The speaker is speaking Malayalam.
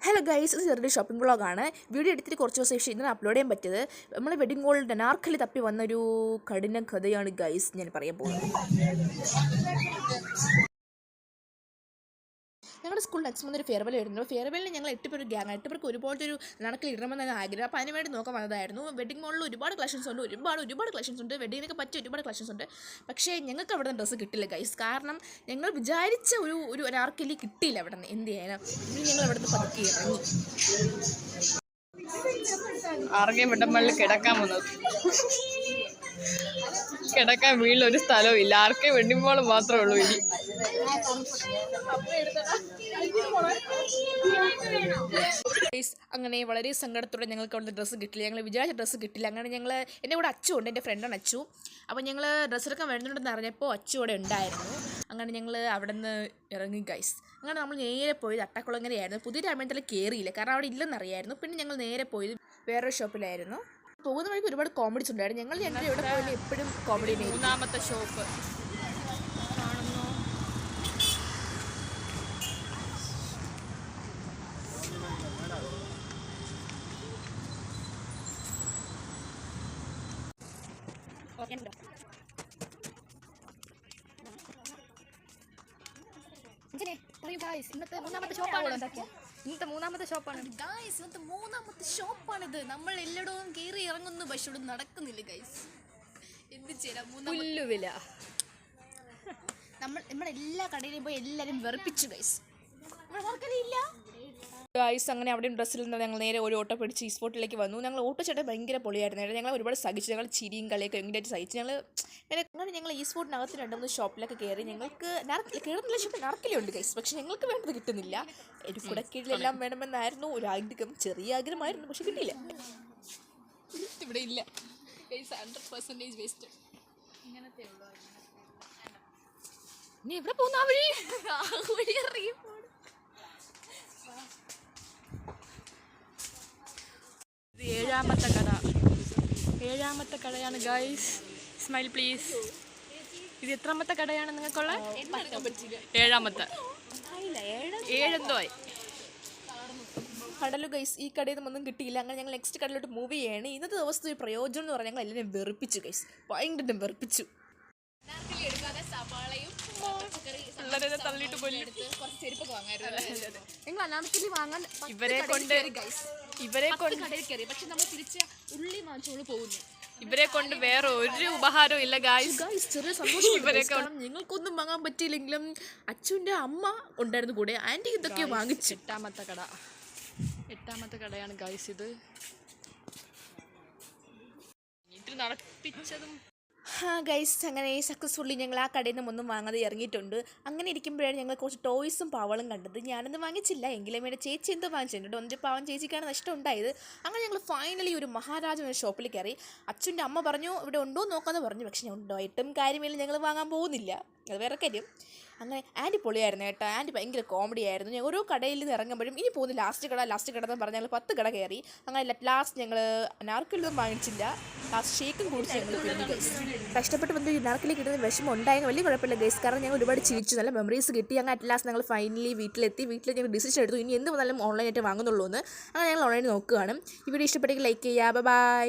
ഹലോ ഗൈസ്, ഇത് ചെറിയൊരു ഷോപ്പിംഗ് വ്ളോഗാണ്. വീഡിയോ എടുത്തിട്ട് കുറച്ച് ദിവസം ശേഷം ഇന്ന് അപ്ലോഡ് ചെയ്യാൻ പറ്റിയത്. നമ്മൾ വെഡിങ് മോളിൽ അനാർക്കലി തപ്പി വന്നൊരു കഠിന കഥയാണ് ഗൈസ് ഞാൻ പറയാൻ പോകുന്നത്. ഞങ്ങളുടെ സ്കൂളിൽ നെക്സ്റ്റ് മന്ത് ഒരു ഫെയർവെൽ വരുന്നു. ഫെയർവെല്ലിന് ഞങ്ങൾ 8 പേര് ഗ്യാങ്, 8 പേർക്ക് ഒരുപോലത്തെ ഒരു നടക്കിൽ ഇടണമെന്നാണ് ആഗ്രഹം. അപ്പോൾ അതിന് വേണ്ടി നോക്കാൻ വന്നതായിരുന്നു. വെഡിങ് മോളിൽ ഒരുപാട് കളക്ഷൻസ് ഉണ്ട്, ഒരുപാട് കളക്ഷൻസ് ഉണ്ട്, വെഡിങ്ങിനൊക്കെ പറ്റിയ ഒരുപാട് കളക്ഷൻസ് ഉണ്ട്. പക്ഷേ ഞങ്ങൾക്ക് അവിടെ നിന്ന് ഡ്രസ്സ് കിട്ടില്ല ഗൈസ്. കാരണം ഞങ്ങൾ വിചാരിച്ച ഒരു അനാർക്കലി കിട്ടിയില്ല അവിടെ നിന്ന്. എന്ത് ചെയ്യാനാ, ഇനി ഞങ്ങൾ അവിടെ നിന്ന് പതുക്കി ഇറങ്ങി. ആർക്കെയും വെട്ടമ്മളിൽ കിടക്കാൻ വന്നത്, കിടക്കാൻ വീട്ടിലൊരു സ്ഥലവും ഇല്ല. ആർക്കെയും വെഡിങ് മാത്രമേ ഉള്ളൂ ഇനി. അങ്ങനെ വളരെ സങ്കടത്തോടെ ഞങ്ങൾക്ക് അവിടുത്തെ ഡ്രസ്സ് കിട്ടില്ല. ഞങ്ങൾ വിചാരിച്ച ഡ്രസ്സ് കിട്ടില്ല. അങ്ങനെ ഞങ്ങൾ എൻ്റെ കൂടെ അച്ചു ഉണ്ട്, എൻ്റെ ഫ്രണ്ടാണ് അച്ചു. അപ്പോൾ ഞങ്ങൾ ഡ്രസ്സ് എടുക്കാൻ വരുന്നുണ്ടെന്ന് അറിഞ്ഞപ്പോൾ അച്ചു അവിടെ ഉണ്ടായിരുന്നു. അങ്ങനെ ഞങ്ങൾ അവിടെ നിന്ന് ഇറങ്ങി ഗൈസ്. അങ്ങനെ നമ്മൾ നേരെ പോയത് അട്ടക്കുളങ്ങരയായിരുന്നു. പുതിയ രാമേന്ദ്രത്തിൽ കയറിയില്ല, കാരണം അവിടെ ഇല്ലെന്നറിയായിരുന്നു. പിന്നെ ഞങ്ങൾ നേരെ പോയത് വേറൊരു ഷോപ്പിലായിരുന്നു. പോകുന്ന വഴിക്ക് ഒരുപാട് കോമഡീസ് ഉണ്ടായിരുന്നു. ഞങ്ങൾ എവിടെ പോയാലും എപ്പോഴും കോമഡി. മൂന്നാമത്തെ ഷോപ്പ് കാണുന്നു. ഇന്നത്തെ മൂന്നാമത്തെ ഷോപ്പാണ്. ഇന്നത്തെ മൂന്നാമത്തെ ഷോപ്പാണിത്. നമ്മൾ എല്ലായിടവും കയറി ഇറങ്ങുന്നു, പക്ഷെ ഇവിടെ നടക്കുന്നില്ല ഗൈസ്. എന്ത് ചെയ്യാം, പുല്ലുവില. നമ്മൾ എല്ലാ കടയിലും പോയി എല്ലാവരും വെറുപ്പിച്ചു ഗൈസ്. ഗൈസ് അങ്ങനെ അവിടെയും ഡ്രസ്സിൽ നിന്ന് ഞങ്ങൾ നേരെ ഒരു ഓട്ടോ പിടിച്ച് ഈ സ്പോട്ടിലേക്ക് വന്നു. ഞങ്ങൾ ഓട്ടോ ചേട്ടൻ ഭയങ്കര പൊളിയായിരുന്നു. ഞങ്ങൾ ഒരുപാട് സഹിച്ചു. ഞങ്ങൾ ചിരിയും കളിയൊക്കെ ഭയങ്കരമായിട്ട് സഹിച്ചു. ഞങ്ങൾ ഈ സ്പോട്ടിനകത്ത് 2-3 ഷോപ്പിലൊക്കെ കയറി. ഞങ്ങൾക്ക് കയറുന്നില്ല, ഷോപ്പിൽ നറക്കലുണ്ട് ഗൈസ്. പക്ഷെ ഞങ്ങൾക്ക് വേണ്ടത് കിട്ടുന്നില്ല. ഒരു കുടക്കീഴിലെല്ലാം വേണമെന്നായിരുന്നു ഒരു ആഗ്രഹം, ചെറിയ ആഗ്രഹമായിരുന്നു, പക്ഷെ കിട്ടിയില്ല. ഇവിടെ ഇല്ല ഗൈസ്, 100% വേസ്റ്റ്. ഇങ്ങനത്തെ ഉള്ളൂ. ഇനി എവിടെ പോകുന്ന ആ വഴി ഇറങ്ങി. ഏഴാമത്തെ കടയാണ് ഗൈസ്. Smile please. ഇത് എത്രാമത്തെ കടയാണ് നിങ്ങൾക്കുള്ള? 7ാമത്തെ. 7 ആയി. കടലു ഗൈസ്. ഈ കടയിൽ നിന്നൊന്നും കിട്ടിയില്ല. അങ്ങനെ ഞങ്ങൾ നെക്സ്റ്റ് കടയിലോട്ട് മൂവ് ചെയ്യാണ്. ഇന്നത്തെ ദിവസത്തെ ഒരു പ്രയോജനം എന്ന് പറഞ്ഞാൽ ഞങ്ങൾ എല്ലാവരും വെറുപ്പിച്ചു ഗൈസ്, ഭയങ്കര വെറുപ്പിച്ചു. ഇവരെ കൊണ്ട് വേറെ ഒരു ഉപഹാരവും ഇല്ല ഗൈസ്. ചെറിയ സന്തോഷം. ഞങ്ങൾക്കൊന്നും വാങ്ങാൻ പറ്റിയില്ലെങ്കിലും അച്ഛൻ്റെ അമ്മ ഉണ്ടായിരുന്നു കൂടെ. ആൻറ്റി ഇതൊക്കെ വാങ്ങിച്ചു. 8ാമത്തെ കടയാണ് ഗൈസ് ഇത്. നടപ്പിച്ചതും ഗൈസ് അങ്ങനെ സക്സസ്ഫുള്ളി ഞങ്ങൾ ആ കടയിൽ നിന്ന് ഒന്നും വാങ്ങാതെ ഇറങ്ങിയിട്ടുണ്ട്. അങ്ങനെ ഇരിക്കുമ്പോഴാണ് ഞങ്ങൾ കുറച്ച് ടോയ്സും പാവളും കണ്ടത്. ഞാനൊന്നും വാങ്ങിച്ചില്ല, എങ്കിലും എൻ്റെ ചേച്ചി എന്തോ വാങ്ങിച്ചിട്ടുണ്ട്. എൻ്റെ പാവം ചേച്ചിക്കാണ് നഷ്ടം ഉണ്ടായത്. അങ്ങനെ ഞങ്ങൾ ഫൈനലി ഒരു മഹാരാജ എന്ന ഷോപ്പിൽ കയറി. അച്ഛൻ്റെ അമ്മ പറഞ്ഞു ഇവിടെ ഉണ്ടോ നോക്കാമെന്ന് പറഞ്ഞു. പക്ഷെ ഉണ്ടായിട്ടും കാര്യമില്ല, ഞങ്ങൾ വാങ്ങാൻ പോകുന്നില്ല, അത് വേറെ കാര്യം. അങ്ങനെ ആൻറ്റി പൊളിയായിരുന്നു കേട്ടോ. ആൻറ്റി ഭയങ്കര കോമഡി ആയിരുന്നു. ഞാൻ ഓരോ കടയിൽ നിന്ന് ഇറങ്ങുമ്പോഴും ഇനി പോകുന്നു ലാസ്റ്റ് കട എന്ന് പറഞ്ഞ് ഞങ്ങൾ 10 കട കയറി. അങ്ങനെ ലാസ്റ്റ് ഞങ്ങൾ അനാർക്കലിയൊന്നും വാങ്ങിച്ചില്ല, ലാസ്റ്റ് ഷേക്കും കുടിച്ച് ഞങ്ങൾ പിരിഞ്ഞു ഗൈസ്. കഷ്ടപ്പെട്ട് വന്ന് അനാർക്കലി കിട്ടുന്ന വിഷമം ഉണ്ടായെങ്കിൽ വലിയ കുഴപ്പമില്ല ഗൈസ്, കാരണം ഞങ്ങൾ ഒരുപാട് ചിരിച്ചു, നല്ല മെമ്മറീസ് കിട്ടി. അങ്ങനെ അറ്റ് ലാസ്റ്റ് ഞങ്ങൾ ഫൈനലി വീട്ടിൽ ഞങ്ങൾ ഡിസിഷൻ എടുത്തു ഇനി എന്ത് വന്നാലും ഓൺലൈനായിട്ട് വാങ്ങുന്നുള്ളൂ എന്ന്. അങ്ങനെ ഞങ്ങൾ ഓൺലൈനിൽ നോക്കുകയാണ്. ഈ വീഡിയോ ഇഷ്ടപ്പെട്ടെങ്കിൽ ലൈക്ക് ചെയ്യുക. ബൈ.